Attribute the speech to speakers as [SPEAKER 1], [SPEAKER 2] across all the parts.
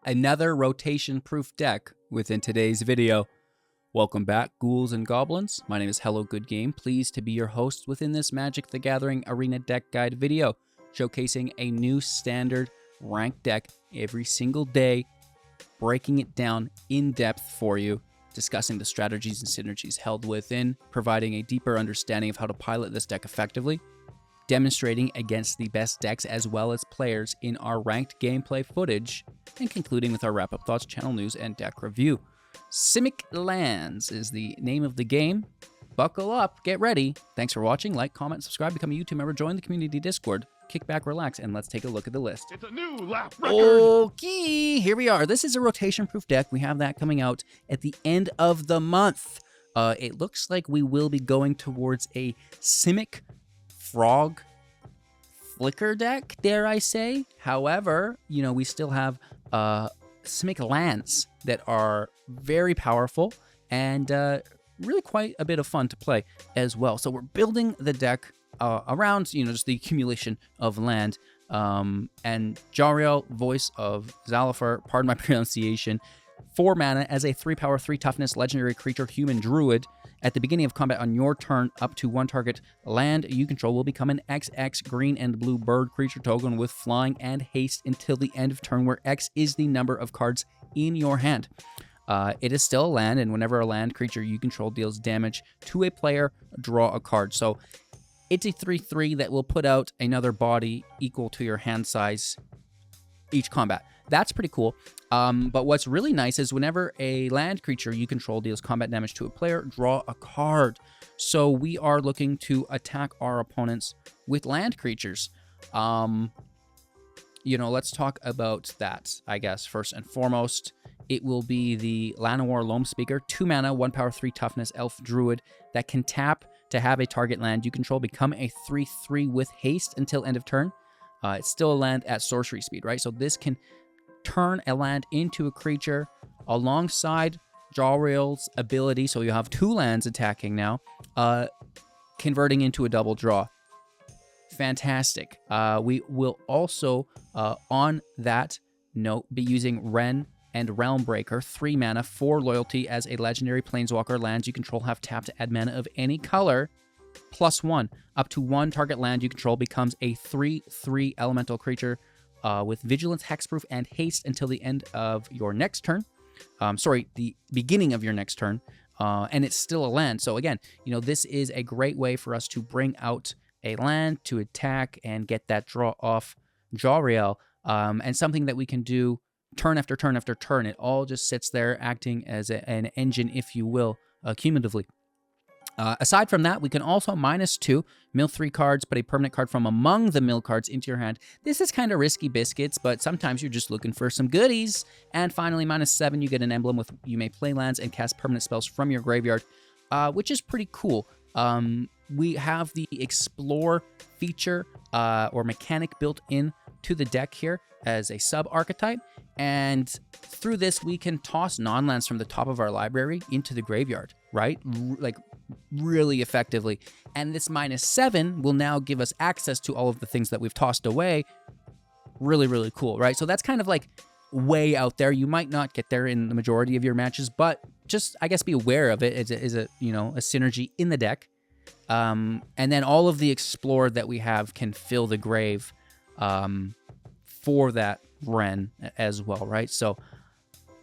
[SPEAKER 1] another rotation-proof deck within today's video. Welcome back, ghouls and goblins. My name is Hello Good Game. Pleased to be your host within this Magic the Gathering Arena Deck Guide video, showcasing a new standard ranked deck every single day, breaking it down in depth for you, discussing the strategies and synergies held within, providing a deeper understanding of how to pilot this deck effectively, demonstrating against the best decks as well as players in our ranked gameplay footage, and concluding with our wrap-up thoughts, channel news, and deck review. Simic Lands is the name of the game. Buckle up, get ready. Thanks for watching. Like, comment, subscribe, become a YouTube member, join the community Discord, kick back, relax, and let's take a look at the list.
[SPEAKER 2] It's a new lap record!
[SPEAKER 1] Okay, here we are. This is a rotation-proof deck. We have that coming out at the end of the month. It looks like we will be going towards a Simic Frog Flicker deck, dare I say. However, you know, we still have Simic Lands that are very powerful and really quite a bit of fun to play as well. So we're building the deck around, you know, just the accumulation of land. And Jolrael, voice of Zhalfir, pardon my pronunciation, 4 mana as a 3 power, 3 toughness legendary creature human druid. At the beginning of combat on your turn, up to 1 target land you control will become an XX green and blue bird creature token with flying and haste until the end of turn, where X is the number of cards in your hand. It is still a land, and whenever a land creature you control deals damage to a player, draw a card. So it's a 3/3 that will put out another body equal to your hand size each combat. That's pretty cool. But what's really nice is whenever a land creature you control deals combat damage to a player, draw a card. So we are looking to attack our opponents with land creatures. You know, let's talk about that, I guess, first and foremost. It will be the Llanowar Loamspeaker, 2 mana, 1 power, 3 toughness elf druid that can tap to have a target land you control become a 3/3 with haste until end of turn. It's still a land at sorcery speed, right? So this can turn a land into a creature alongside Jolrael's ability. So you have 2 lands attacking now, converting into a double draw. Fantastic. We will also, on that note, be using Wrenn and Realmbreaker, 3 mana, 4 loyalty as a legendary planeswalker. Lands you control have tapped to add mana of any color, +1. Up to 1 target land you control becomes a 3/3 elemental creature with vigilance, hexproof, and haste until the end of your next turn. The beginning of your next turn. And it's still a land. So again, you know, this is a great way for us to bring out a land to attack and get that draw off Jolrael. And something that we can do turn after turn after turn. It all just sits there acting as an engine, if you will, cumulatively. Aside from that, we can also -2, mill 3 cards, put a permanent card from among the mill cards into your hand. This is kind of risky biscuits, but sometimes you're just looking for some goodies. And finally, -7, you get an emblem with you may play lands and cast permanent spells from your graveyard, which is pretty cool. We have the Explore feature or mechanic built in to the deck here as a sub-archetype, and through this we can toss non-lands from the top of our library into the graveyard, right? Like, really effectively. And this -7 will now give us access to all of the things that we've tossed away. Really, really cool, right? So that's kind of like way out there. You might not get there in the majority of your matches, but just, I guess, be aware of it. Is a you know, a synergy in the deck. And then all of the Explore that we have can fill the grave for that Wrenn as well, right? So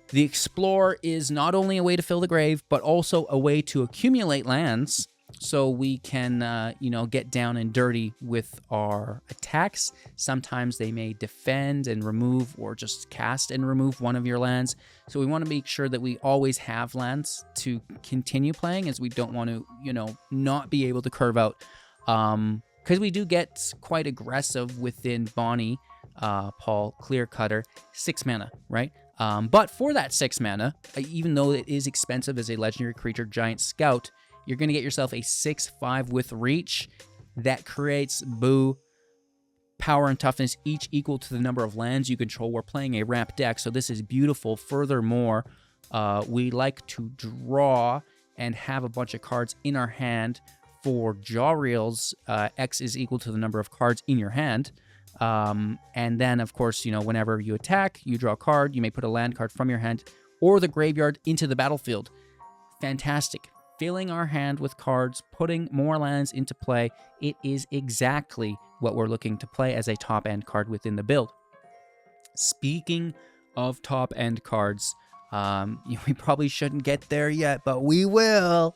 [SPEAKER 1] the Explore is not only a way to fill the grave, but also a way to accumulate lands so we can, you know, get down and dirty with our attacks. Sometimes they may defend and remove or just cast and remove one of your lands. So we want to make sure that we always have lands to continue playing, as we don't want to, you know, not be able to curve out. Because we do get quite aggressive within Bonny, Pall, Clearcutter, 6 mana, right? But for that 6 mana, even though it is expensive as a legendary creature, Giant Scout, you're going to get yourself a 6/5 with reach that creates power and toughness, each equal to the number of lands you control. We're playing a ramp deck, so this is beautiful. Furthermore, we like to draw and have a bunch of cards in our hand. For Jolrael's, X is equal to the number of cards in your hand. And then, of course, whenever you attack, you draw a card. You may put a land card from your hand or the graveyard into the battlefield. Fantastic. Filling our hand with cards, putting more lands into play. It is exactly what we're looking to play as a top-end card within the build. Speaking of top-end cards, we probably shouldn't get there yet, but we will.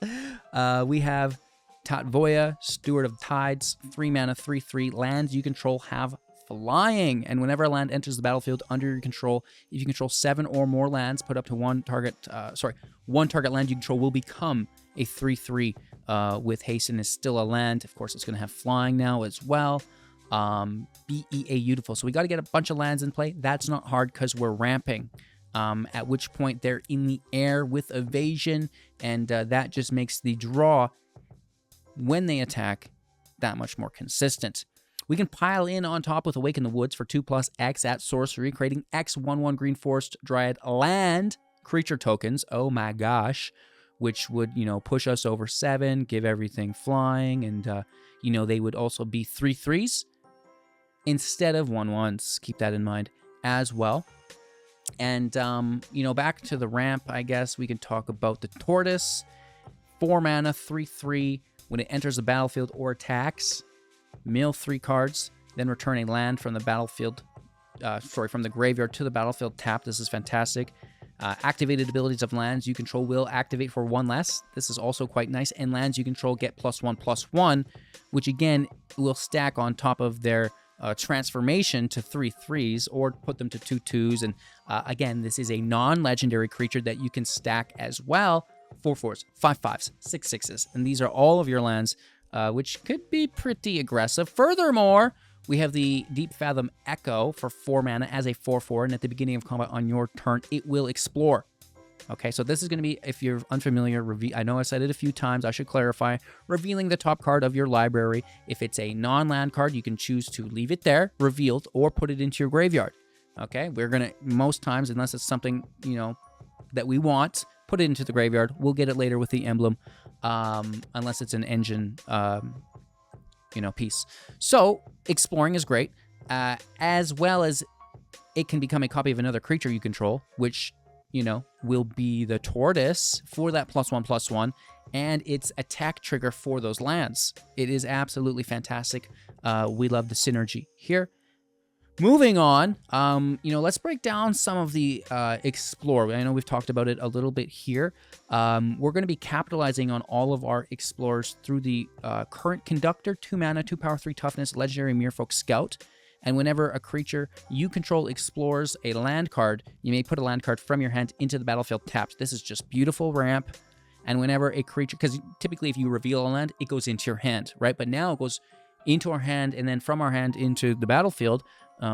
[SPEAKER 1] We have Tatyova, Steward of Tides, 3 mana, 3/3. Lands you control have flying, and whenever a land enters the battlefield under your control, if you control 7 or more lands, put up to one target land you control will become a 3/3 with haste and is still a land. Of course, it's going to have flying now as well. Beautiful. So we got to get a bunch of lands in play. That's not hard because we're ramping. At which point they're in the air with evasion, and that just makes the draw when they attack that much more consistent. We can pile in on top with Awaken the Woods for 2+X at sorcery, creating X 1/1 green forest dryad land creature tokens. Oh my gosh. Which would, push us over 7, give everything flying, and, they would also be 3/3s instead of 1/1s. Keep that in mind as well. And, back to the ramp, I guess we can talk about the Tortoise. 4 mana, 3/3. When it enters the battlefield or attacks, mill 3 cards, then return a land from the battlefield, from the graveyard to the battlefield tapped. This is fantastic. Activated abilities of lands you control will activate for 1 less. This is also quite nice. And lands you control get +1/+1, which again will stack on top of their transformation to 3/3s or put them to 2/2s. And again, this is a non-legendary creature that you can stack as well. 4/4s, 5/5s, 6/6s. And these are all of your lands, which could be pretty aggressive. Furthermore, we have the Deepfathom Echo for 4 mana as a 4/4, and at the beginning of combat on your turn, it will explore. Okay, so this is going to be, if you're unfamiliar, I know I said it a few times, I should clarify, revealing the top card of your library. If it's a non-land card, you can choose to leave it there, revealed, or put it into your graveyard. Okay, we're going to, most times, unless it's something, that we want, put it into the graveyard. We'll get it later with the emblem, unless it's an engine, piece. So, exploring is great, as well as it can become a copy of another creature you control, which, will be the Tortoise for that +1/+1, and its attack trigger for those lands. It is absolutely fantastic. We love the synergy here. Moving on, let's break down some of the Explore. I know we've talked about it a little bit here. We're going to be capitalizing on all of our Explorers through the current Conductor, 2 mana, 2 power, 3 toughness, legendary Merfolk Scout. And whenever a creature you control explores a land card, you may put a land card from your hand into the battlefield tapped. This is just beautiful ramp. And whenever a creature, because typically if you reveal a land, it goes into your hand, right? But now it goes into our hand and then from our hand into the battlefield,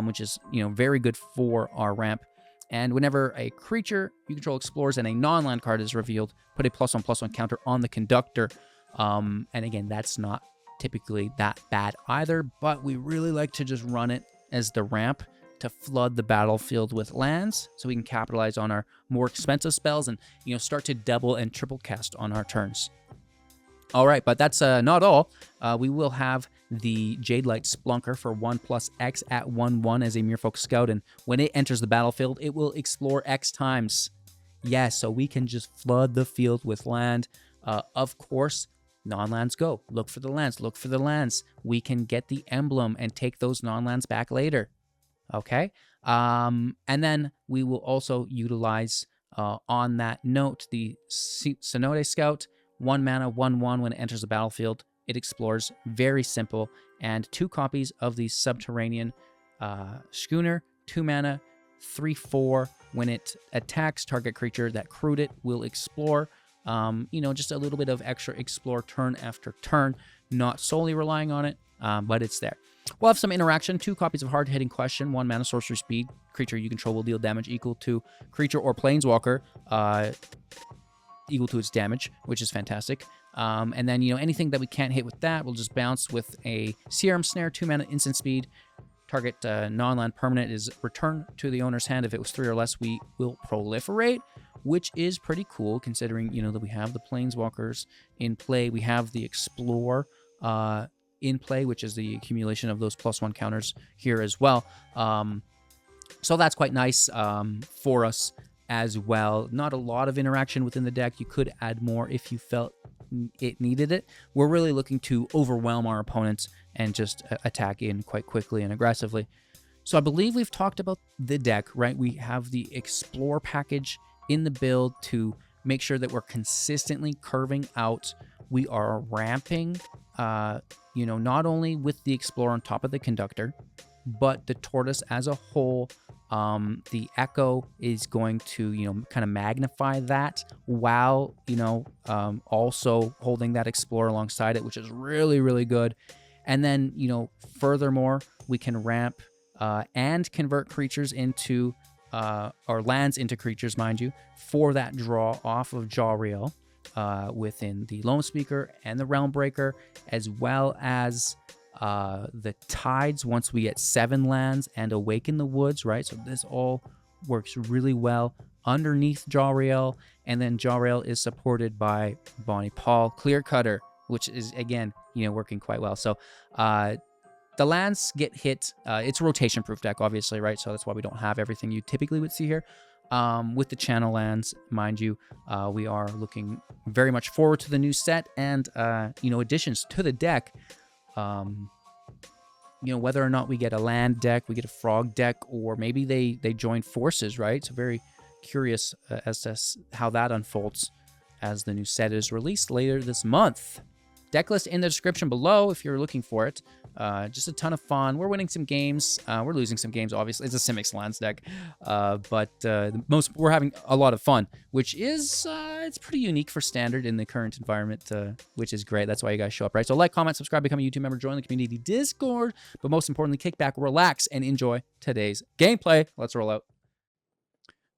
[SPEAKER 1] which is, very good for our ramp. And whenever a creature you control explores and a non-land card is revealed, put a +1/+1 counter on the Conductor. And again, that's not typically that bad either, but we really like to just run it as the ramp to flood the battlefield with lands so we can capitalize on our more expensive spells and, start to double and triple cast on our turns. All right, but that's not all. We will have the Jadelight Spelunker for 1+X at 1/1 as a Merfolk Scout, and when it enters the battlefield, it will explore X times. Yes, so we can just flood the field with land. Of course, non-lands go. Look for the lands. Look for the lands. We can get the emblem and take those non-lands back later. Okay? And then we will also utilize, on that note, the Cenote Scout. 1 mana, 1/1 when it enters the battlefield. It explores. Very simple. And 2 copies of the Subterranean Schooner. 2 mana, 3/4. When it attacks target creature that crewed it will explore. Just a little bit of extra explore turn after turn, not solely relying on it, but it's there. We'll have some interaction. 2 copies of Hard-Hitting Question, 1 mana, sorcery speed. Creature you control will deal damage equal to creature or planeswalker, equal to its damage, which is fantastic. And then, anything that we can't hit with that, we'll just bounce with a Serum Snare, 2 mana, instant speed. Target non-land permanent is returned to the owner's hand. If it was 3 or less, we will proliferate, which is pretty cool considering, that we have the planeswalkers in play. We have the Explore in play, which is the accumulation of those +1 counters here as well. So that's quite nice for us as well. Not a lot of interaction within the deck. You could add more if you felt it needed it. We're really looking to overwhelm our opponents and just attack in quite quickly and aggressively. So I believe we've talked about the deck, right? We have the Explore package in the build to make sure that we're consistently curving out. We are ramping, you know, not only with the Explore on top of the Conductor, but the Tortoise as a whole. The Echo is going to, you know, kind of magnify that while, you know, also holding that Explore alongside it, which is really, really good. And then, you know, furthermore, we can ramp and convert creatures into, or lands into creatures, mind you, for that draw off of Jolrael within the Loamspeaker and the Realmbreaker, as well as the Tides once we get 7 lands and Awaken the Woods, right? So this all works really well underneath Jolrael, and then Jolrael is supported by Bonny, Pall, Clearcutter, which is, again, you know, working quite well. So the lands get hit. It's a rotation-proof deck, obviously, right? So that's why we don't have everything you typically would see here. With the channel lands, mind you, we are looking very much forward to the new set and, you know, additions to the deck. You know, whether or not we get a land deck, we get a frog deck, or maybe they join forces, right? So very curious as to how that unfolds as the new set is released later this month. Decklist in the description below if you're looking for it. Just a ton of fun. We're winning some games. We're losing some games, obviously. It's a Simic lands deck. But we're having a lot of fun, which is it's pretty unique for Standard in the current environment, which is great. That's why you guys show up, right? So like, comment, subscribe, become a YouTube member, join the community Discord. But most importantly, kick back, relax, and enjoy today's gameplay. Let's roll out.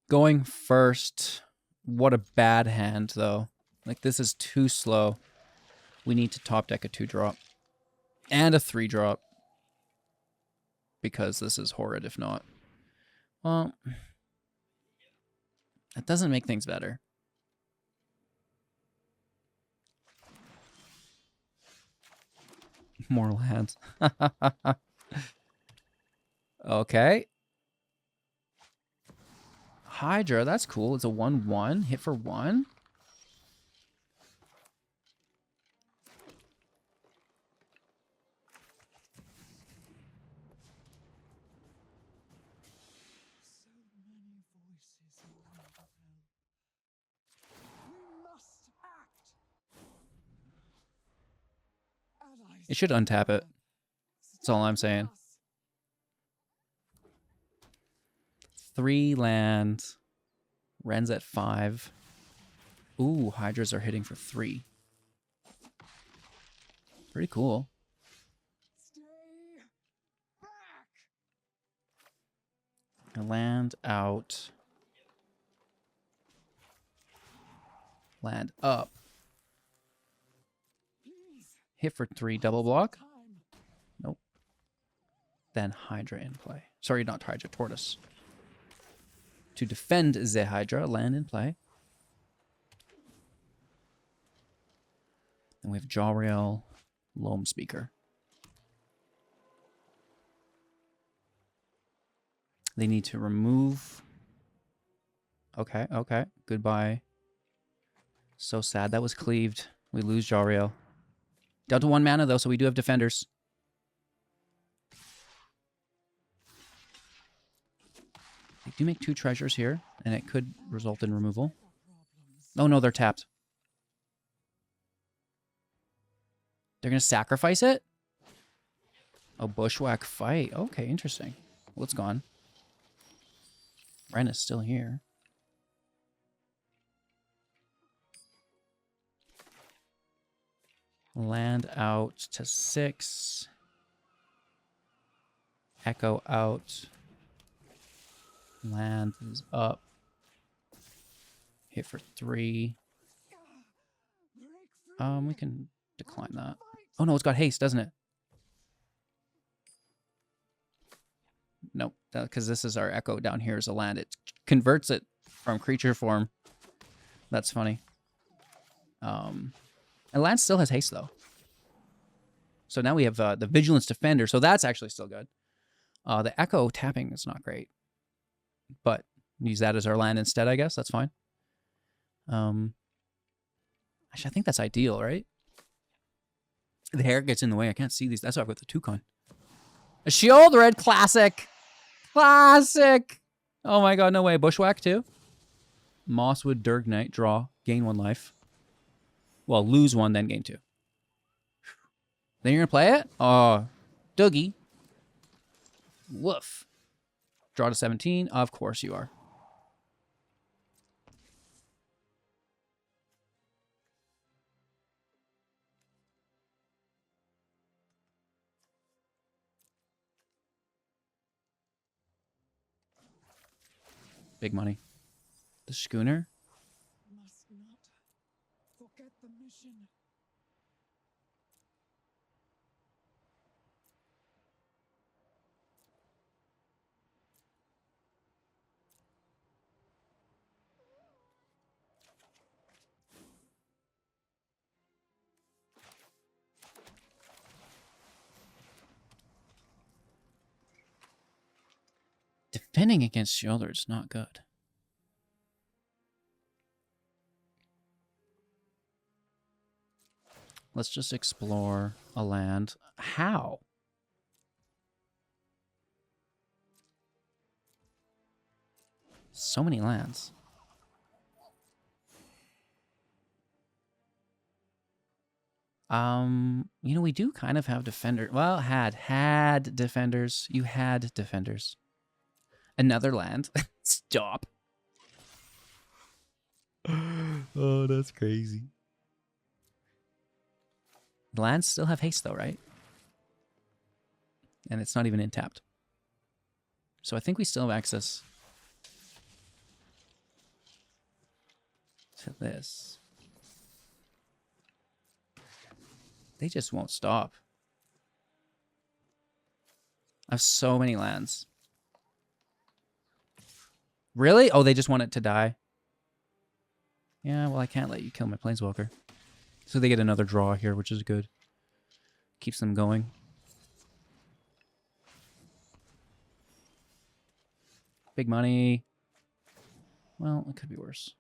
[SPEAKER 1] Going first. What a bad hand, though. Like, this is too slow. We need to top deck a 2-drop and a 3-drop because this is horrid if not. Well, that doesn't make things better. More lands. Okay. Hydra, that's cool. It's a 1/1. Hit for 1. It should untap it. That's all I'm saying. 3 land. Wren's at 5. Ooh, Hydras are hitting for 3. Pretty cool. Land out. Land up. Hit for 3, double block. Nope. Then Hydra in play. Sorry, not Hydra, Tortoise. To defend the Hydra, land in play. And we have Jolrael Loamspeaker. They need to remove. Okay, okay. Goodbye. So sad. That was cleaved. We lose Jolrael. Down to 1 mana, though, so we do have defenders. They do make 2 treasures here, and it could result in removal. Oh, no, they're tapped. They're going to sacrifice it? Oh, Bushwhack fight. Okay, interesting. Well, it's gone. Wrenn is still here. Land out to 6. Echo out. Land is up. Hit for 3. We can decline that. Oh no, it's got haste, doesn't it? Nope, because this is our Echo down here as a land. It converts it from creature form. That's funny. And land still has haste, though. So now we have the Vigilance Defender. So that's actually still good. The Echo tapping is not great. But use that as our land instead, I guess. That's fine. Actually, I think that's ideal, right? The hair gets in the way. I can't see these. That's why I've got the Toucan. A Shield Red Classic. Classic. Oh my god, no way. Bushwhack too. Mosswood Durgnite. Draw. Gain 1 life. Well, lose 1, then gain 2. Then you're going to play it? Oh, Doogie. Woof. Draw to 17. Of course you are. Big money. The Schooner.
[SPEAKER 2] Must not forget the mission.
[SPEAKER 1] Defending against Shoulder is not good. Let's just explore a land. How? So many lands. You know, we do kind of have defender. Well, had defenders. You had defenders. Another land. Stop. Oh, that's crazy. The lands still have haste though, right? And it's not even in tapped. So I think we still have access to this. They just won't stop. I have so many lands. Really? Oh, they just want it to die. Yeah, well, I can't let you kill my Planeswalker. So they get another draw here, which is good. Keeps them going. Big money. Well, it could be worse.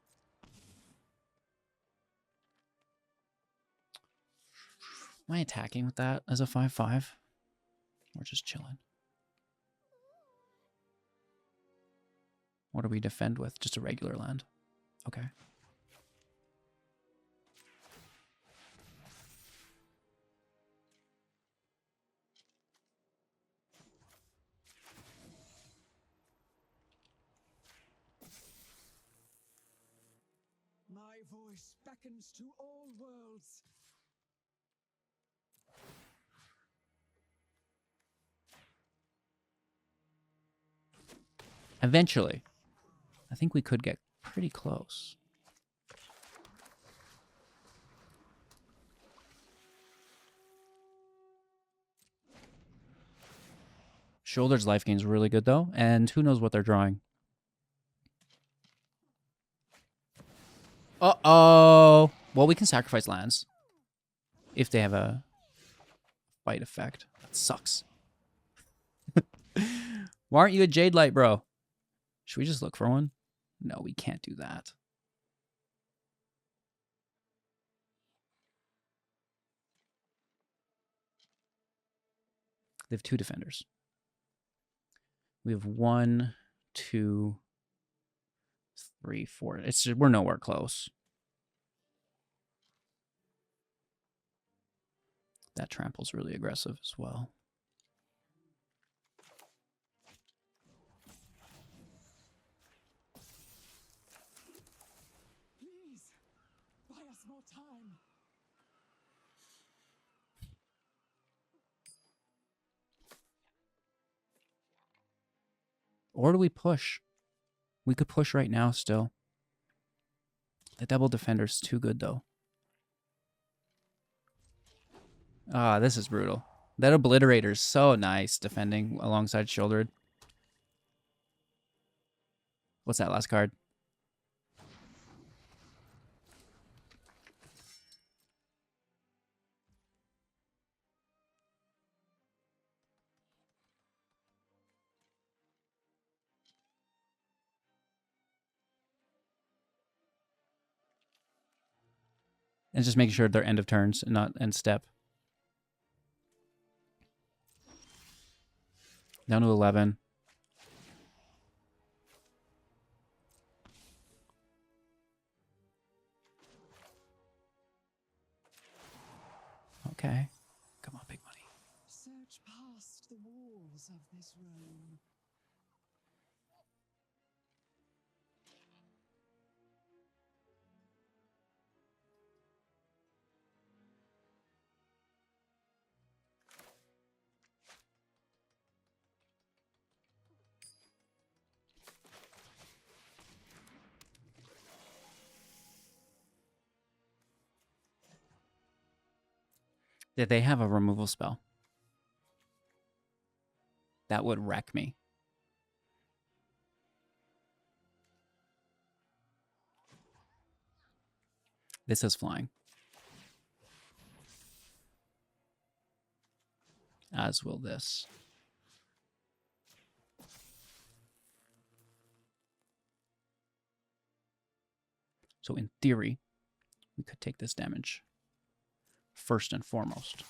[SPEAKER 1] Am I attacking with that as a 5/5? Or just chilling? What do we defend with? Just a regular land. Okay.
[SPEAKER 2] My voice beckons to all worlds.
[SPEAKER 1] Eventually. I think we could get pretty close. Shoulder's life gain is really good, though. And who knows what they're drawing. Uh-oh. Well, we can sacrifice lands. If they have a fight effect. That sucks. Why aren't you a Jadelight, bro? Should we just look for one? No, we can't do that. They have 2 defenders. We have 1, 2, 3, 4. It's just, we're nowhere close. That trample's really aggressive as well.
[SPEAKER 2] Please, buy us more time.
[SPEAKER 1] Or do we push? We could push right now still. The double defender's too good, though. Ah, this is brutal. That Obliterator's so nice defending alongside Shouldered. What's that last card? And just making sure they're end of turns and not end step. Down to 11. Okay. Come on, big money.
[SPEAKER 2] Search past the walls of this realm.
[SPEAKER 1] Did they have a removal spell? That would wreck me. This is flying. As will this. So in theory, we could take this damage first and foremost.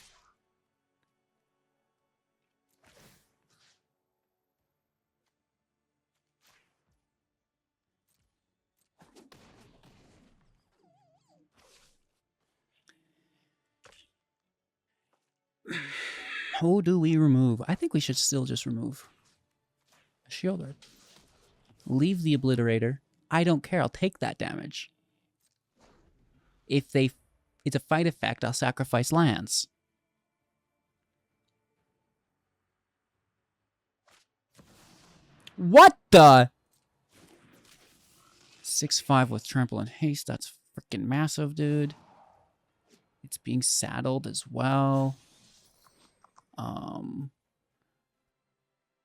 [SPEAKER 1] Who do we remove? I think we should still just remove a Shielder. Leave the Obliterator. I don't care. I'll take that damage. If it's a fight effect, I'll sacrifice lands. What the? 6/5 with Trample and Haste. That's freaking massive, dude. It's being saddled as well.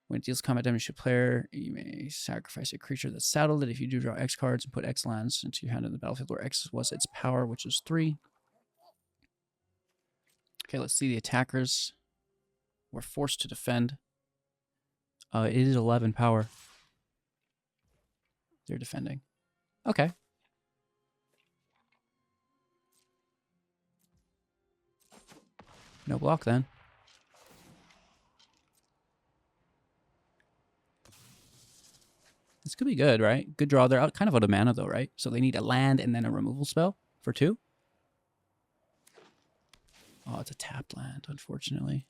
[SPEAKER 1] When it deals combat damage to a player, you may sacrifice a creature that's saddled it. If you do, draw X cards and put X lands into your hand in the battlefield where X was its power, which is 3. Okay, let's see the attackers. We're forced to defend. It is 11 power. They're defending. Okay. No block then. This could be good, right? Good draw. They're out, kind of out of mana, though, right? So they need a land and then a removal spell for 2. Oh, it's a tapped land, unfortunately.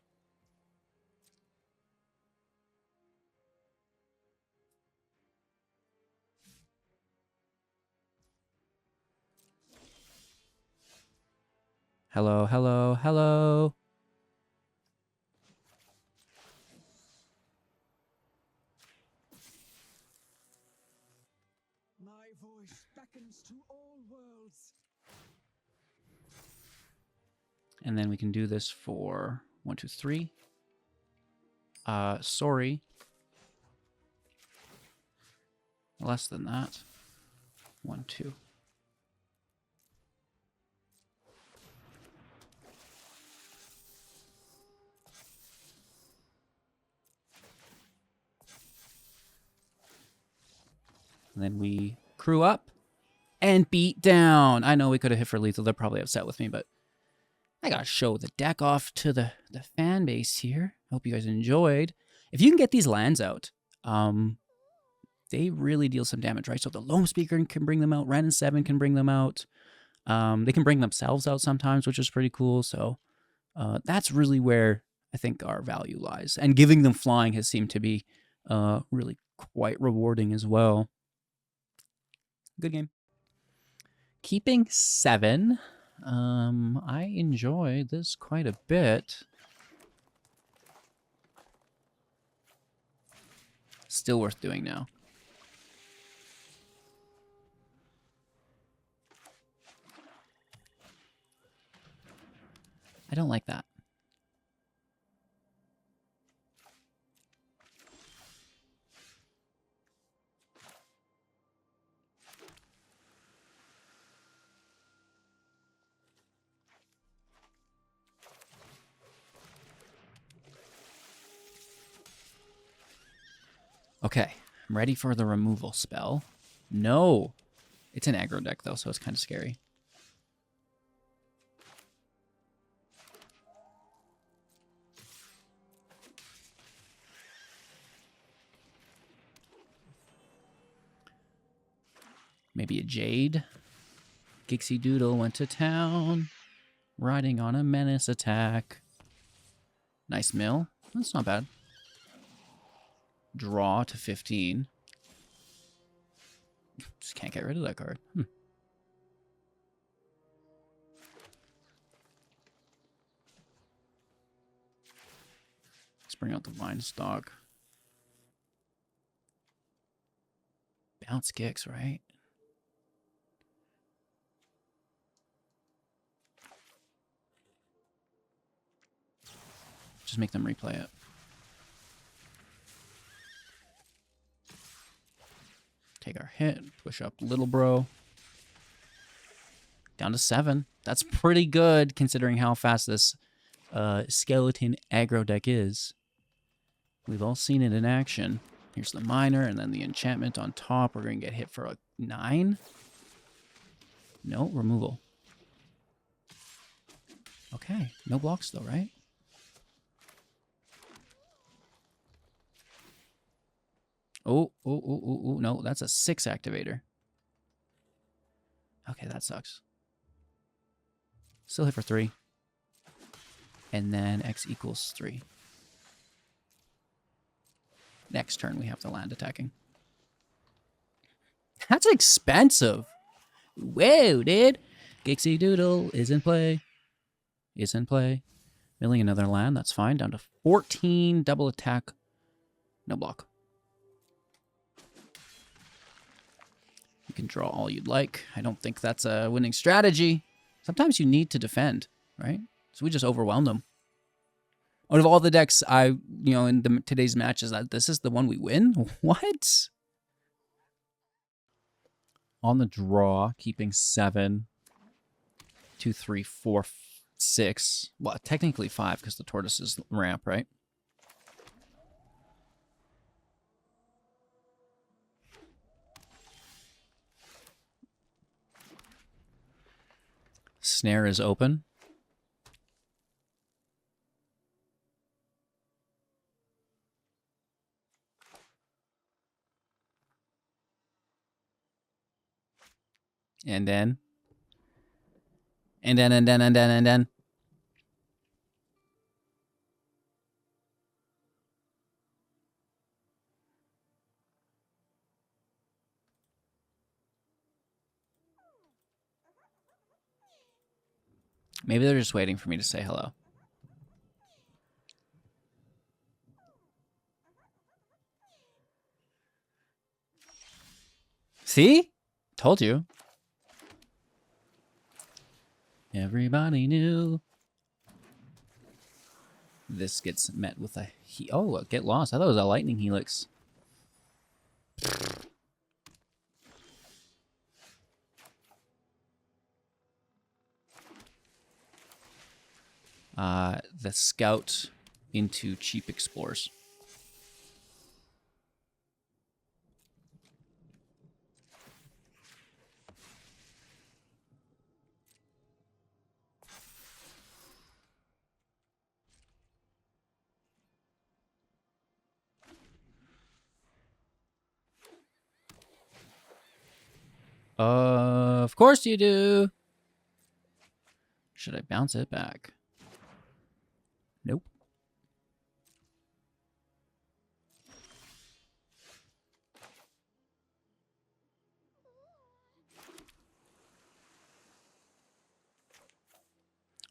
[SPEAKER 1] Hello, hello, hello.
[SPEAKER 2] My voice beckons to all worlds.
[SPEAKER 1] And then we can do this for 1, 2, 3. Sorry. Less than that. 1, 2. And then we crew up and beat down. I know we could have hit for lethal. They're probably upset with me, but I gotta show the deck off to the fan base here. Hope you guys enjoyed. If you can get these lands out, they really deal some damage, right? So the Loamspeaker can bring them out. Wrenn and 7 can bring them out. They can bring themselves out sometimes, which is pretty cool. So that's really where I think our value lies. And giving them flying has seemed to be really quite rewarding as well. Good game. Keeping 7. I enjoy this quite a bit. Still worth doing now. I don't like that. Okay, I'm ready for the removal spell. No! It's an aggro deck, though, so it's kind of scary. Maybe a Jade. Gixie Doodle went to town. Riding on a menace attack. Nice mill. That's not bad. Draw to 15. Just can't get rid of that card. Let's bring out the Vinestalk. Bounce Gix, right? Just make them replay it. Take our hit, push up Little Bro. Down to 7. That's pretty good considering how fast this skeleton aggro deck is. We've all seen it in action. Here's the Miner and then the enchantment on top. We're going to get hit for a 9. No, removal. Okay, no blocks though, right? Oh, no, that's a 6 activator. Okay, that sucks. Still hit for 3. And then X equals 3. Next turn, we have the land attacking. That's expensive. Whoa, dude. Gixie Doodle is in play. Is in play. Milling another land, that's fine. Down to 14, double attack. No block. You can draw all you'd like. I don't think that's a winning strategy. Sometimes you need to defend, right? So we just overwhelmed them. Out of all the decks in today's matches, this is the one we win? What? On the draw, keeping 7, 2, 3, 4, 6. Well, technically 5 because the tortoise is ramp, right? Snare is open. And then. Maybe they're just waiting for me to say hello. See? Told you. Everybody knew. This gets met with a... get lost. I thought it was a lightning helix. The Scout into Cheap Explorers. Of course you do. Should I bounce it back? Nope.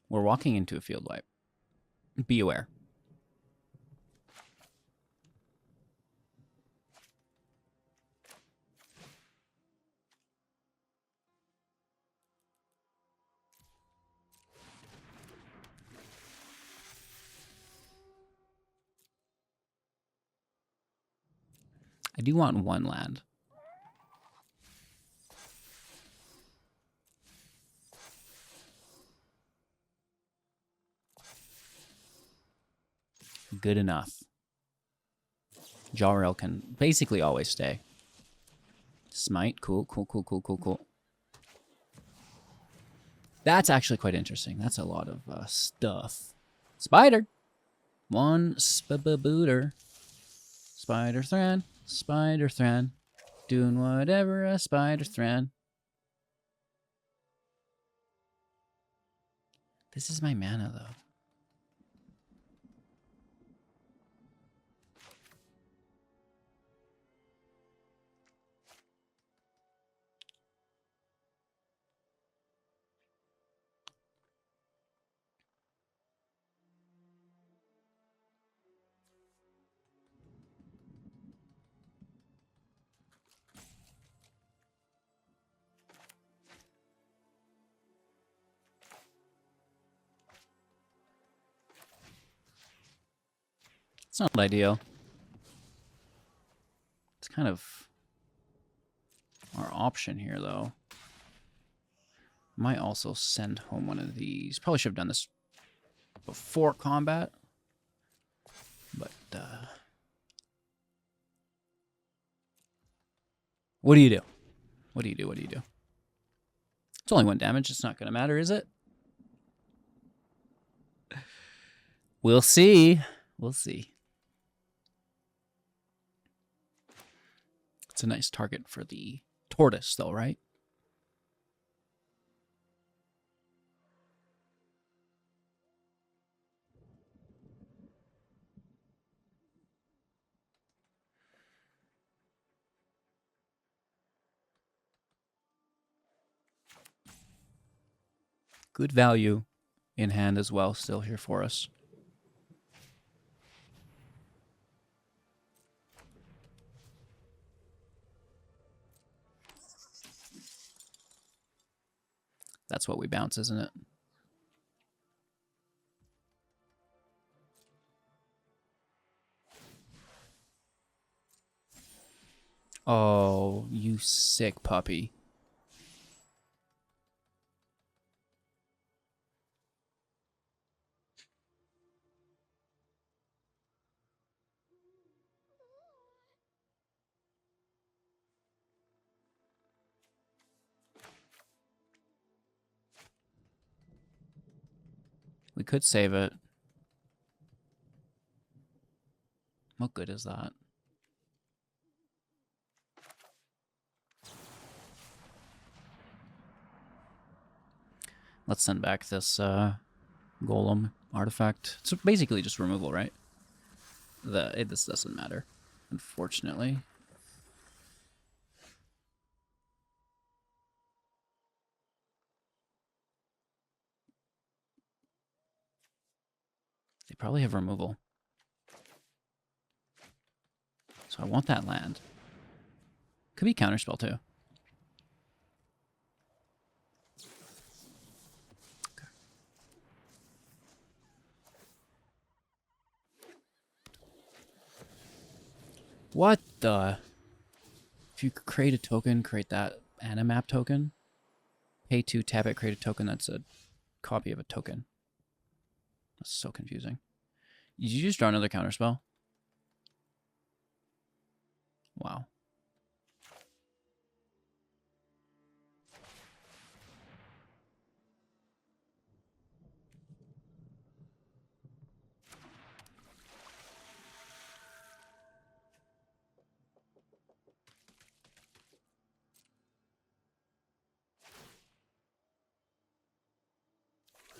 [SPEAKER 1] We're walking into a field wipe. Be aware. I do want 1 land. Good enough. Jolrael can basically always stay. Smite, cool. That's actually quite interesting. That's a lot of stuff. Spider. 1 spabooter. Spider Thran. Spider Thran. Doing whatever a spider thread. This is my mana, though. It's not ideal. It's kind of our option here, though. Might also send home one of these. Probably should have done this before combat. But, what do you do? What do you do? What do you do? It's only 1 damage. It's not going to matter, is it? We'll see. We'll see. It's a nice target for the tortoise, though, right? Good value in hand as well, still here for us. That's what we bounce, isn't it? Oh, you sick puppy. We could save it. What good is that? Let's send back this golem artifact. It's basically just removal, right? This doesn't matter, unfortunately. They probably have removal. So I want that land. Could be counterspell too. Okay. What the? If you create a token, create that Animap token. Pay 2, tap it, create a token that's a copy of a token. That's so confusing. Did you just draw another counterspell? Wow.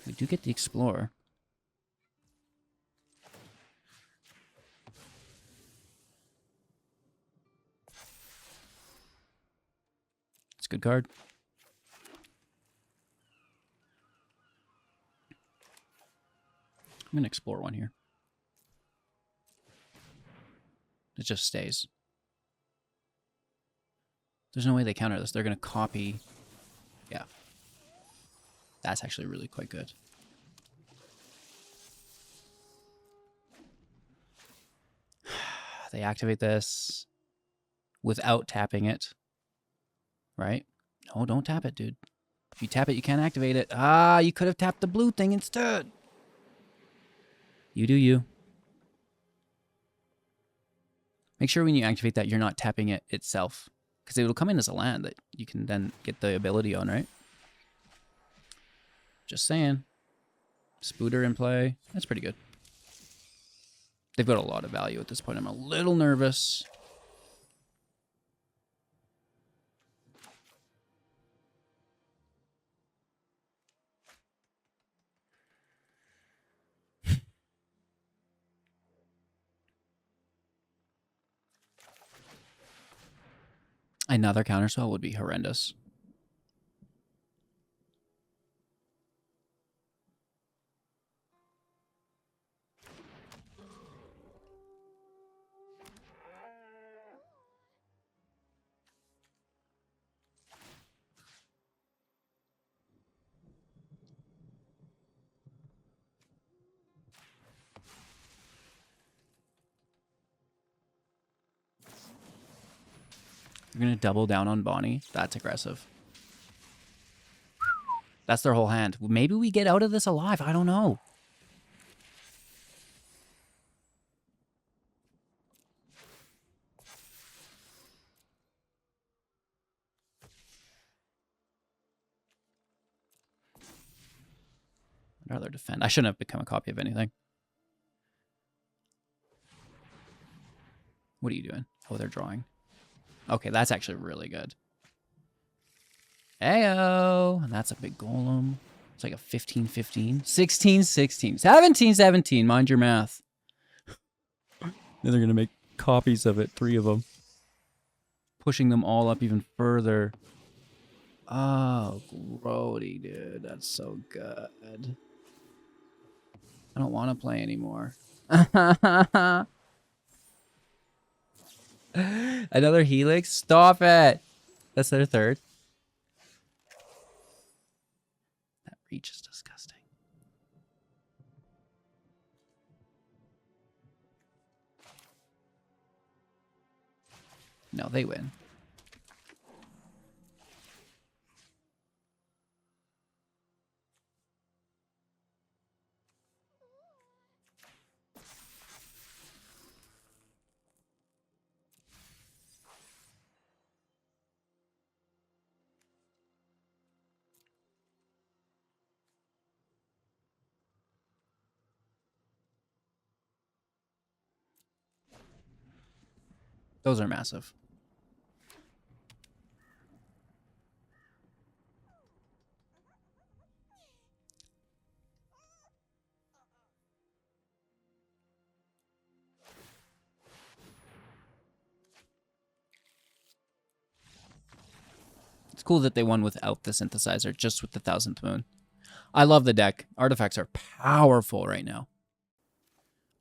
[SPEAKER 1] We do get the Explorer. It's a good card. I'm going to explore one here. It just stays. There's no way they counter this. They're going to copy. Yeah. That's actually really quite good. They activate this without tapping it. Right? No, don't tap it, dude. If you tap it, you can't activate it. Ah, you could have tapped the blue thing instead. You do you. Make sure when you activate that, you're not tapping it itself. Because it will come in as a land that you can then get the ability on, right? Just saying. Spooter in play. That's pretty good. They've got a lot of value at this point. I'm a little nervous. Another counterspell would be horrendous. You're going to double down on Bonny. That's aggressive. That's their whole hand. Maybe we get out of this alive. I don't know. I'd rather defend. I shouldn't have become a copy of anything. What are you doing? Oh, they're drawing. Okay, that's actually really good. Ayo! And that's a big golem. It's like a 15-15. 16-16. 17-17. Mind your math. Then they're going to make copies of it. 3 of them. Pushing them all up even further. Oh, grody, dude. That's so good. I don't want to play anymore. Another Helix? Stop it! That's their third. That reach is disgusting. No, they win. Those are massive. It's cool that they won without the synthesizer, just with the 1000th moon. I love the deck. Artifacts are powerful right now.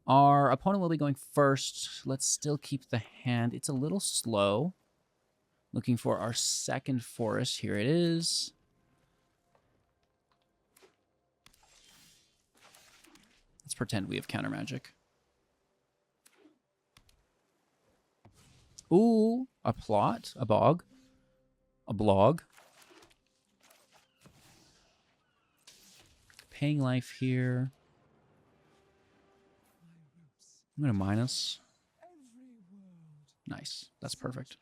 [SPEAKER 1] Our opponent will be going first. Let's still keep the hand. It's a little slow. Looking for our second forest. Here it is. Let's pretend we have counter magic. Ooh, a plot, a bog, a blog. Paying life here. I'm going to minus. Nice. That's perfect.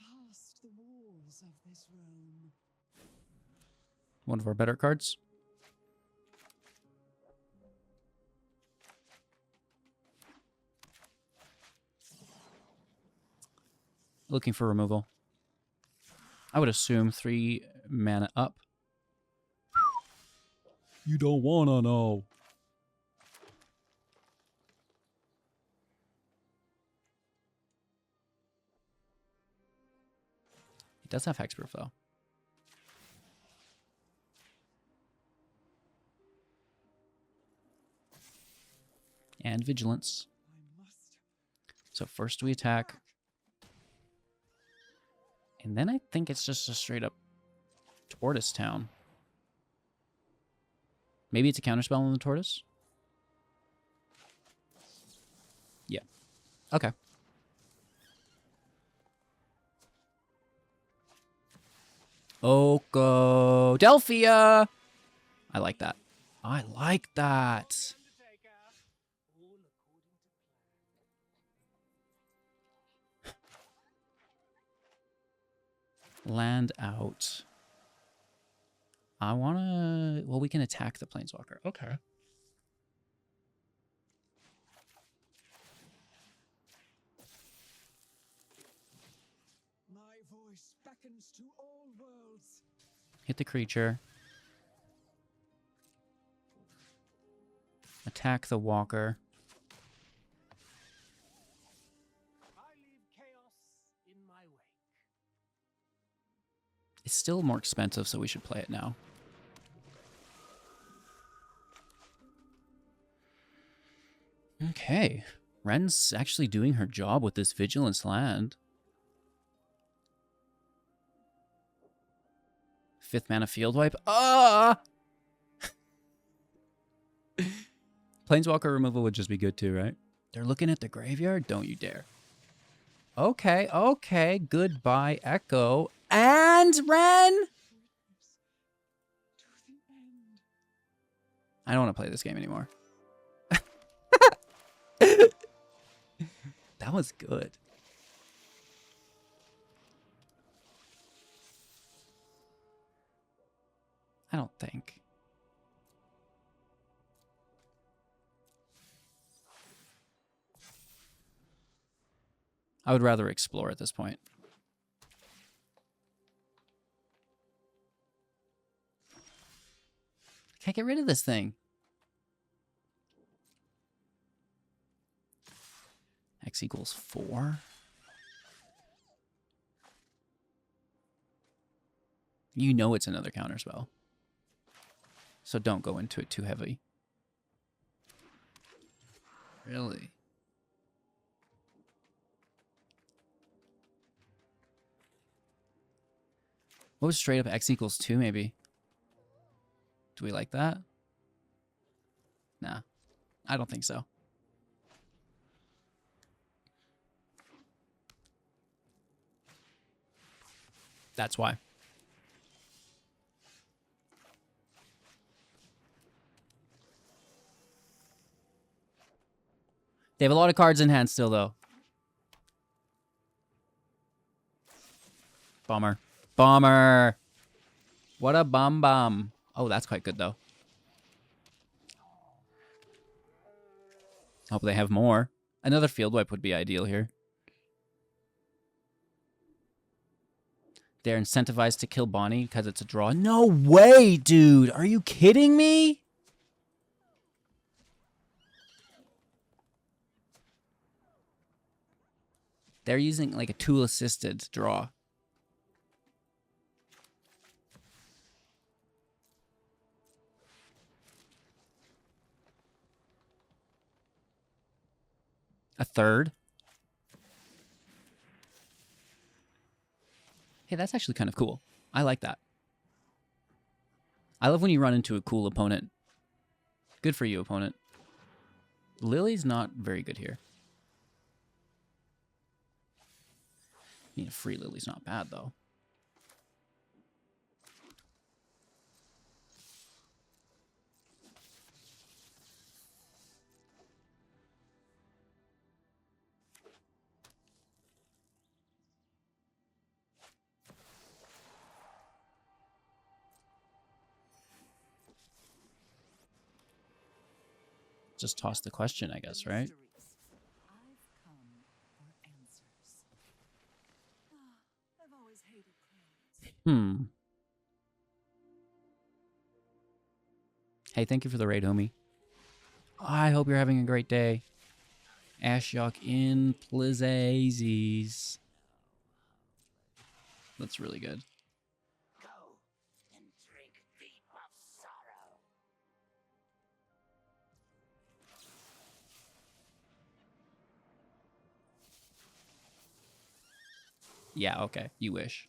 [SPEAKER 1] One of our better cards. Looking for removal. I would assume 3 mana up. You don't wanna know. He does have hexproof though. And vigilance. So first we attack. And then I think it's just a straight up Tortoise Town. Maybe it's a counterspell on the Tortoise? Yeah. Okay. Oko Delphia! I like that. I like that. Land out. I want to... Well, we can attack the Planeswalker. Okay.
[SPEAKER 2] My voice beckons to all worlds.
[SPEAKER 1] Hit the creature. Attack the walker.
[SPEAKER 3] I leave chaos in my wake.
[SPEAKER 1] It's still more expensive, so we should play it now. Okay. Wren's actually doing her job with this Vigilance land. 5th mana field wipe. Ah! Planeswalker removal would just be good too, right? They're looking at the graveyard? Don't you dare. Okay, okay. Goodbye, Echo. And Wrenn! I don't want to play this game anymore. That was good. I don't think. I would rather explore at this point. Can't get rid of this thing. X equals 4. You know it's another counterspell. So don't go into it too heavy. Really? What was straight up X equals 2 maybe? Do we like that? Nah, I don't think so. That's why. They have a lot of cards in hand still, though. Bummer. Bummer. What a bum. Oh, that's quite good, though. Hope they have more. Another field wipe would be ideal here. They're incentivized to kill Bonny because it's a draw. No way, dude. Are you kidding me? They're using like a tool-assisted draw. A third? Hey, that's actually kind of cool. I like that. I love when you run into a cool opponent. Good for you, opponent. Lily's not very good here. I mean, a free Lily's not bad, though. Just toss the question, I guess, right? Hey, thank you for the raid, homie. I hope you're having a great day. Ashiok in Plizzazes. That's really good.
[SPEAKER 2] Go and drink deep of sorrow.
[SPEAKER 1] Yeah, okay. You wish.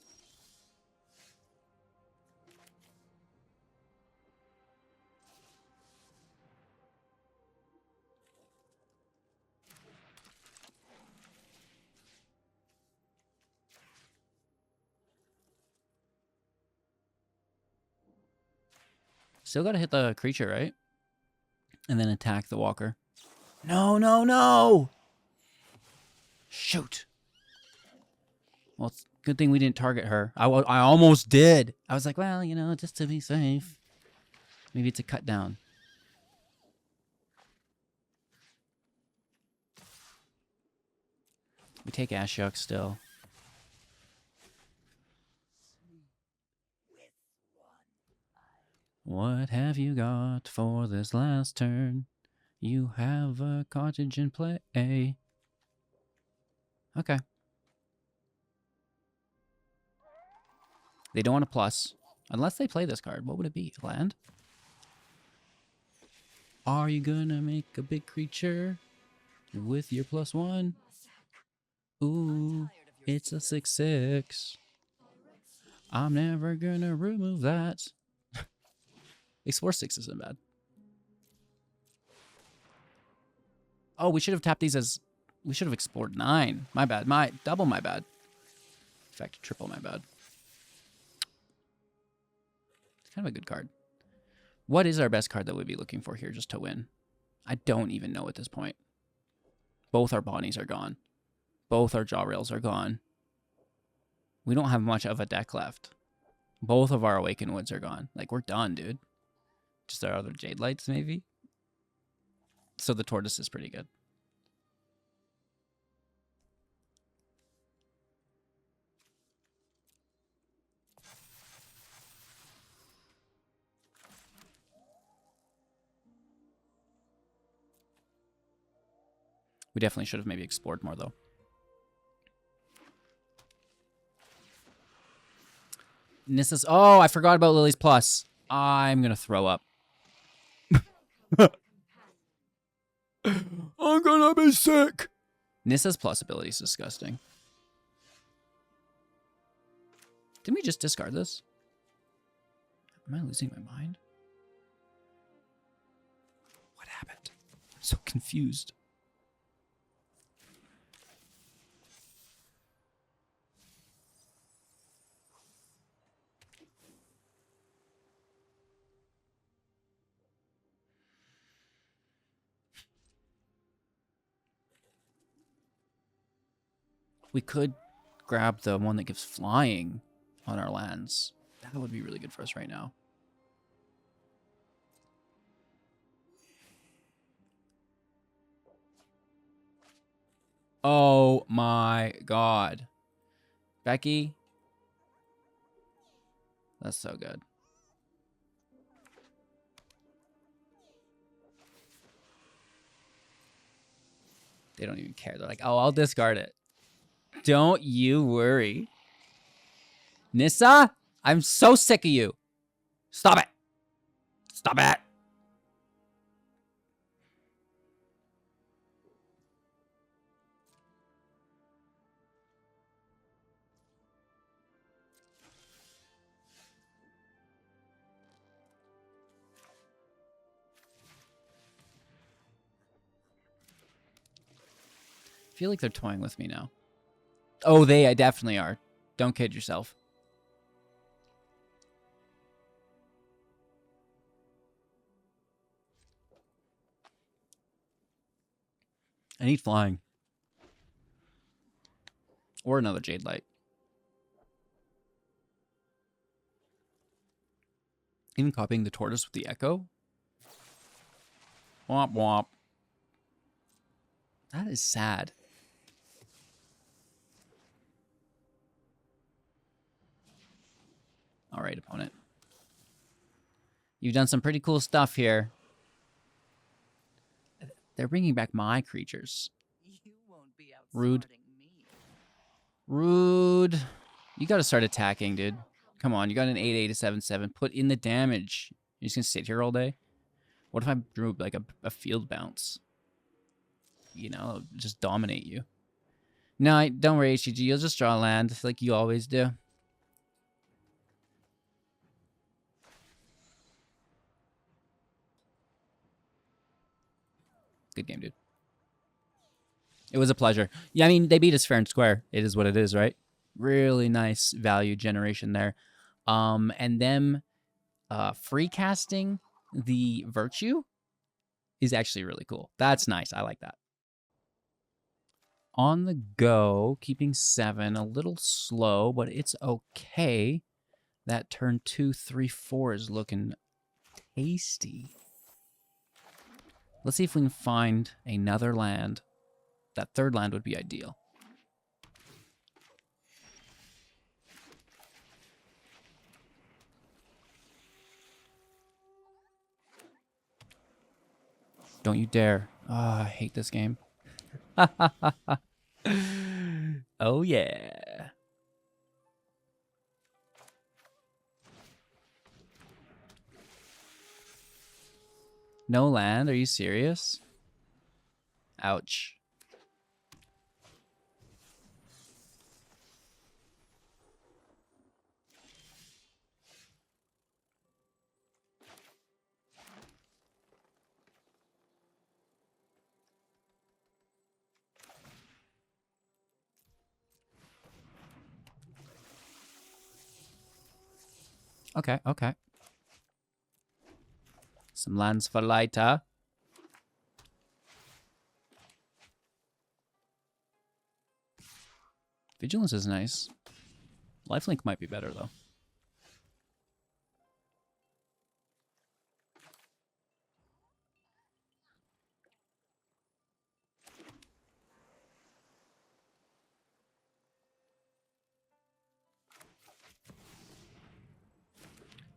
[SPEAKER 1] Still gotta hit the creature, right? And then attack the walker. No, no, no! Shoot. Well, it's a good thing we didn't target her. I almost did. I was like, well, you know, just to be safe. Maybe it's a cut down. We take Ashiok still. What have you got for this last turn? You have a cottage in play. Okay. They don't want a plus. Unless they play this card. What would it be? Land? Are you gonna make a big creature with your +1? Ooh, it's a 6/6. I'm never gonna remove that. Explore 6 isn't bad. Oh, we should have tapped these as... We should have explored 9. My bad. Double my bad. In fact, triple my bad. It's kind of a good card. What is our best card that we'd be looking for here just to win? I don't even know at this point. Both our Bonnies are gone. Both our Jolraels are gone. We don't have much of a deck left. Both of our Awaken Woods are gone. Like, we're done, dude. Just our other Jadelights, maybe? So the Tortoise is pretty good. We definitely should have maybe explored more, though. Nissa's... Oh, I forgot about Lily's Plus. I'm going to throw up. I'm going to be sick. Nissa's Plus ability is disgusting. Didn't we just discard this? Am I losing my mind? What happened? I'm so confused. We could grab the one that gives flying on our lands. That would be really good for us right now. Oh my god. Becky. That's so good. They don't even care. They're like, oh, I'll discard it. Don't you worry. Nissa, I'm so sick of you. Stop it. Stop it. I feel like they're toying with me now. Oh, I definitely are. Don't kid yourself. I need flying. Or another Jadelight. Even copying the Tortoise with the Echo. Womp womp. That is sad. All right, opponent. You've done some pretty cool stuff here. They're bringing back my creatures.
[SPEAKER 2] You won't be
[SPEAKER 1] Rude.
[SPEAKER 2] me.
[SPEAKER 1] Rude. You got to start attacking, dude. Come on, you got an 8/8, a 7/7. Put in the damage. You're just going to sit here all day? What if I drew like a field bounce? You know, just dominate you. No, don't worry, HGG. You'll just draw land like you always do. Good game, dude. It was a pleasure. Yeah, I mean, they beat us fair and square. It is what it is, right? Really nice value generation there. And them free casting the Virtue is actually really cool. That's nice. I like that. On the go, keeping 7. A little slow, but it's okay. That turn 2, 3, 4 is looking tasty. Let's see if we can find another land. That third land would be ideal. Don't you dare. Oh, I hate this game. Oh, yeah. No land? Are you serious? Ouch. Okay, okay. Some lands for later. Vigilance is nice. Lifelink might be better, though.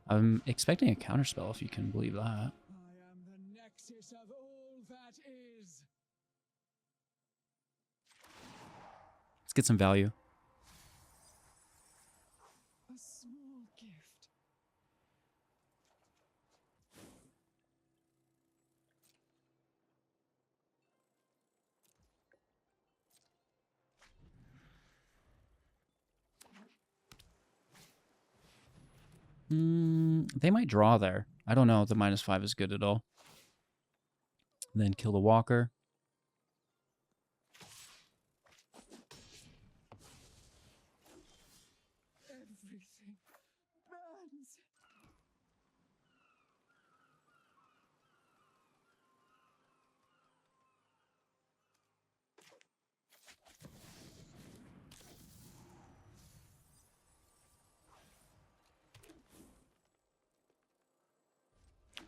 [SPEAKER 1] I'm expecting a counterspell, if you can believe that.
[SPEAKER 2] I am the nexus of all that is.
[SPEAKER 1] Let's get some value.
[SPEAKER 2] A small gift.
[SPEAKER 1] They might draw there. I don't know if the -5 is good at all. Then kill the walker.
[SPEAKER 2] Everything burns.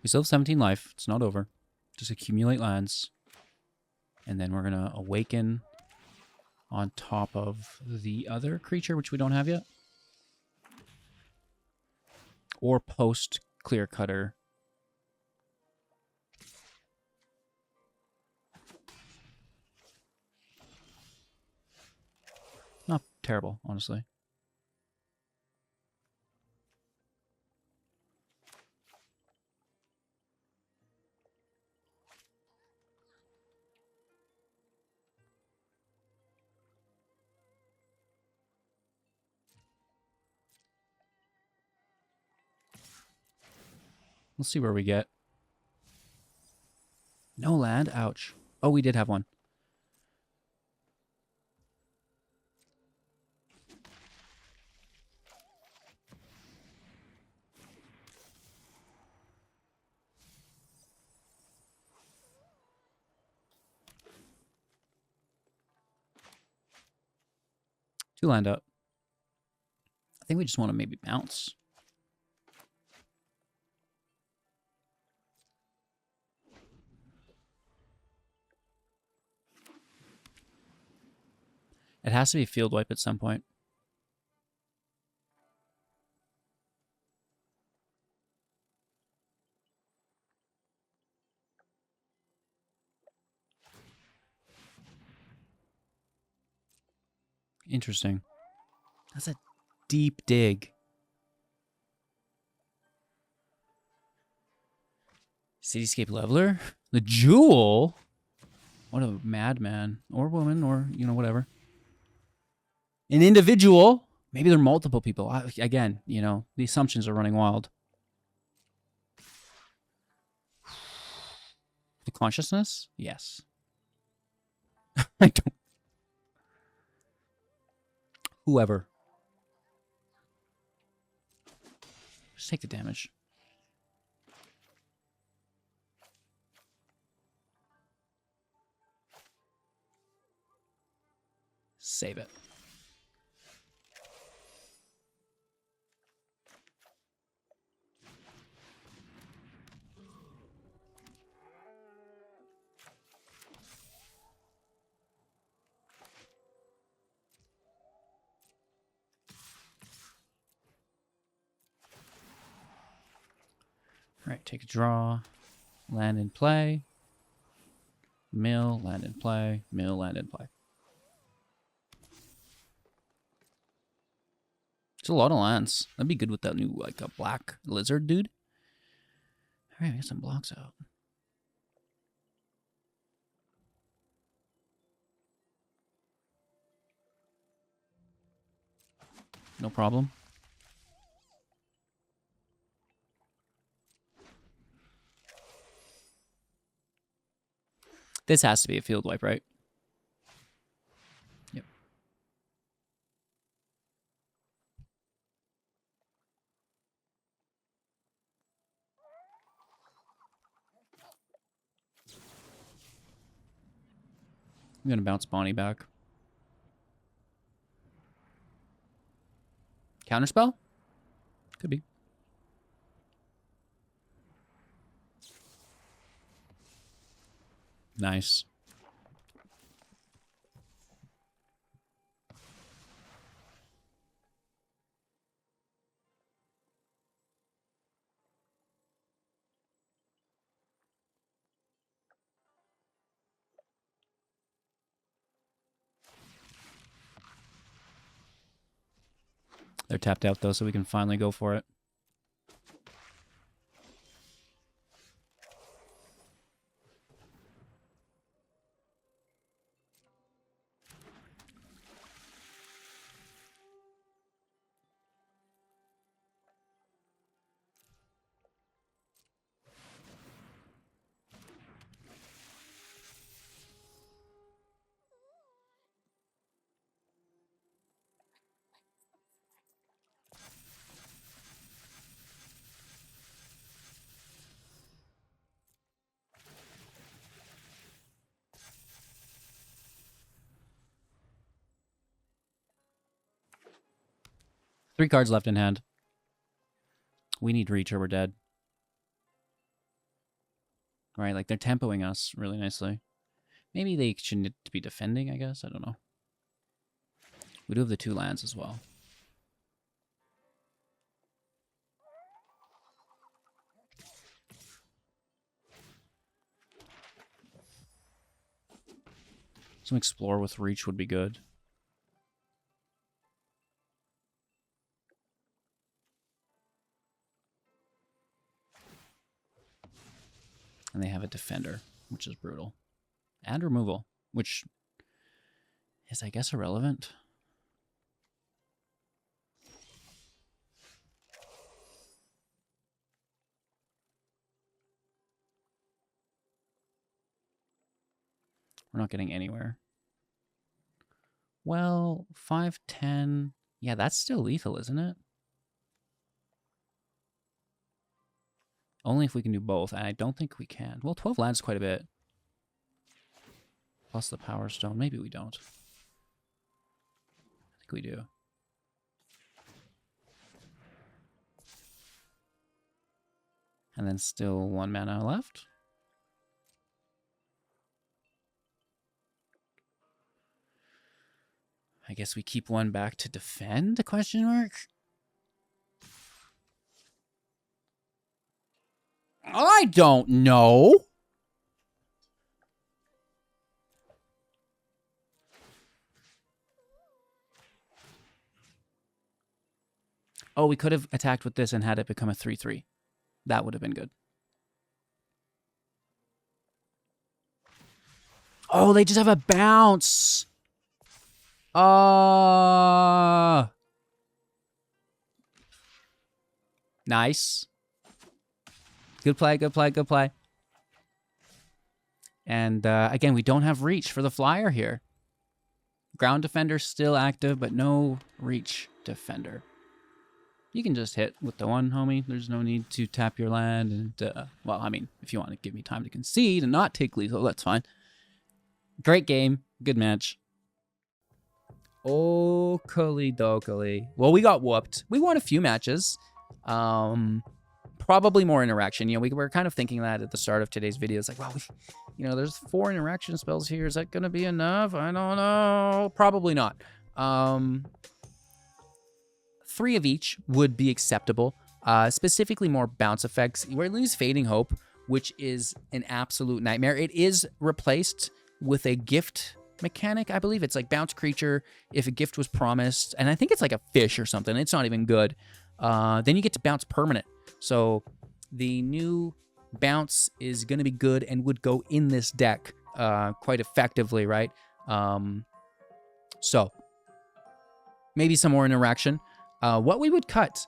[SPEAKER 1] We still have 17 life. It's not over. Just accumulate lands. And then we're going to awaken on top of the other creature, which we don't have yet. Or post Clearcutter. Not terrible, honestly. Let's see where we get. No land? Ouch. Oh, we did have one. Two land up. I think we just want to maybe bounce. It has to be a field wipe at some point. Interesting. That's a deep dig. Cityscape Leveler? The Jewel? What a madman. Or woman, or, you know, whatever. An individual. Maybe they're multiple people. Again, you know, the assumptions are running wild. The consciousness? Yes. I don't. Whoever. Just take the damage. Save it. All right, take a draw. Land in play. Mill, land in play. Mill, land in play. It's a lot of lands. That'd be good with that new, like, a black lizard dude. All right, we got some blocks out. No problem. This has to be a field wipe, right? Yep. I'm going to bounce Bonny back. Counterspell? Could be. Nice. They're tapped out, though, so we can finally go for it. Three cards left in hand. We need reach or we're dead. Right, like they're tempoing us really nicely. Maybe they shouldn't be defending, I guess. I don't know. We do have the 2 lands as well. Some explore with reach would be good. And they have a defender, which is brutal. And removal, which is, I guess, irrelevant. We're not getting anywhere. Well, 5-10. Yeah, that's still lethal, isn't it? Only if we can do both, and I don't think we can. Well, 12 lands is quite a bit. Plus the Power Stone. Maybe we don't. I think we do. And then still 1 mana left. I guess we keep 1 back to defend, question mark? I don't know. Oh, we could have attacked with this and had it become a 3-3. That would have been good. Oh, they just have a bounce. Nice. Good play, good play, good play. And again, we don't have reach for the flyer here. Ground defender still active, but no reach defender. You can just hit with the 1, homie. There's no need to tap your land. And well, I mean, if you want to give me time to concede and not take lethal, that's fine. Great game. Good match. Okally dokally. Well, we got whooped. We won a few matches. Probably more interaction. You know, we were kind of thinking that at the start of today's video. It's like, wow, you know, there's 4 interaction spells here. Is that going to be enough? I don't know. Probably not. 3 of each would be acceptable. Specifically more bounce effects. We're lose Fading Hope, which is an absolute nightmare. It is replaced with a gift mechanic, I believe. It's like bounce creature if a gift was promised. And I think it's like a fish or something. It's not even good. Then you get to bounce permanent. So the new bounce is going to be good and would go in this deck quite effectively, right? So maybe some more interaction. What we would cut,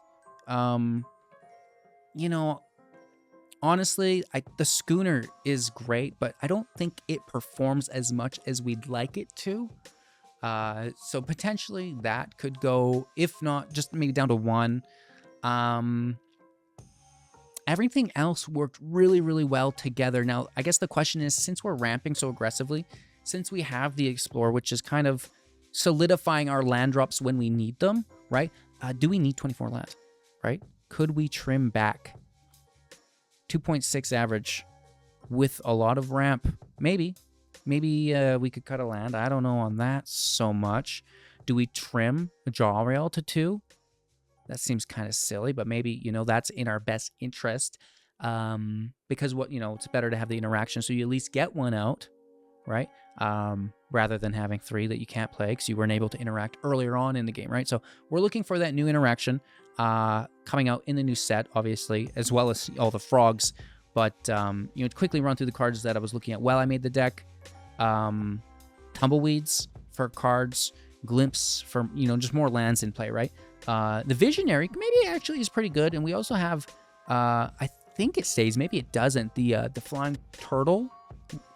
[SPEAKER 1] you know, honestly, the Schooner is great, but I don't think it performs as much as we'd like it to. So potentially that could go, if not, just maybe down to 1. Everything else worked really, really well together. Now, I guess the question is, since we're ramping so aggressively, since we have the Explore, which is kind of solidifying our land drops when we need them, right? Do we need 24 land, right? Could we trim back 2.6 average with a lot of ramp? Maybe we could cut a land. I don't know on that so much. Do we trim a Jolrael to 2? That seems kind of silly, but maybe, you know, that's in our best interest, because it's better to have the interaction, so you at least get 1 out, right? Rather than having 3 that you can't play because you weren't able to interact earlier on in the game, right? So we're looking for that new interaction coming out in the new set, obviously, as well as all the frogs. But, to quickly run through the cards that I was looking at while I made the deck. Tumbleweeds for cards, Glimpse for, just more lands in play, right? The Visionary maybe actually is pretty good. And we also have, I think it stays, maybe it doesn't, the Flying Turtle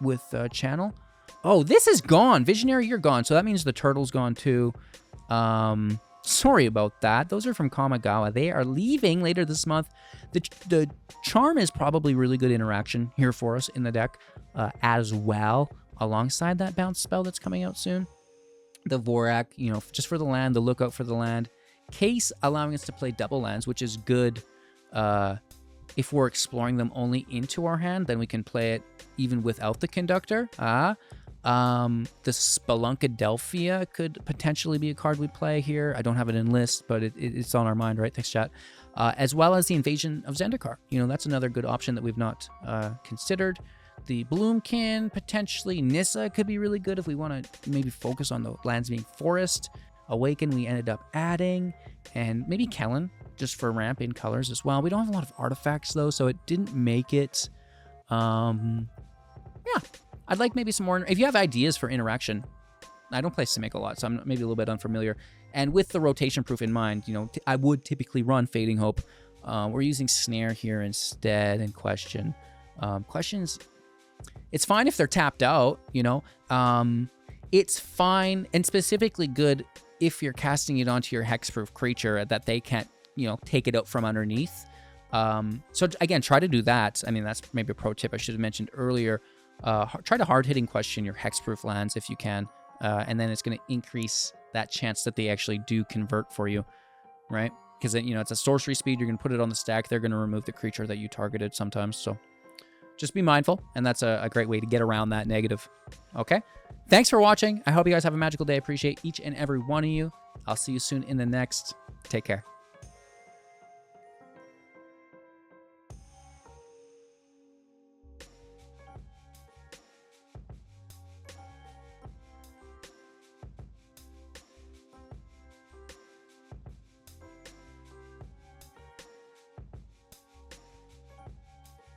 [SPEAKER 1] with Channel. Oh, this is gone. Visionary, you're gone. So that means the Turtle's gone too. Sorry about that. Those are from Kamigawa. They are leaving later this month. The Charm is probably really good interaction here for us in the deck as well, alongside that bounce spell that's coming out soon. The Vorrac, just for the land, the Lookout for the land. Case allowing us to play double lands, which is good if we're exploring them only into our hand. Then we can play it even without the Conductor. The Spelunker Delphia could potentially be a card we play here. I don't have it in list, but it's on our mind, right? Thanks, chat. As well as the Invasion of Zendikar. That's another good option that we've not considered. The Bloomkin, potentially. Nissa could be really good if we want to maybe focus on the lands being forest. Awaken, we ended up adding. And maybe Kellen, just for ramp in colors as well. We don't have a lot of artifacts, though, so it didn't make it. Yeah. I'd like maybe some more. If you have ideas for interaction, I don't play Simic a lot, so I'm maybe a little bit unfamiliar. And with the rotation proof in mind, I would typically run Fading Hope. We're using Snare here instead in Question. Questions, it's fine if they're tapped out, It's fine and specifically good if you're casting it onto your hexproof creature that they can't, take it out from underneath. So again, try to do that. I mean, that's maybe a pro tip I should have mentioned earlier. Try to hard-hitting question your hexproof lands if you can, and then it's going to increase that chance that they actually do convert for you, right? Because it's a sorcery speed. You're going to put it on the stack. They're going to remove the creature that you targeted sometimes. So just be mindful, and that's a great way to get around that negative. Okay? Thanks for watching. I hope you guys have a magical day. I appreciate each and every one of you. I'll see you soon in the next. Take care.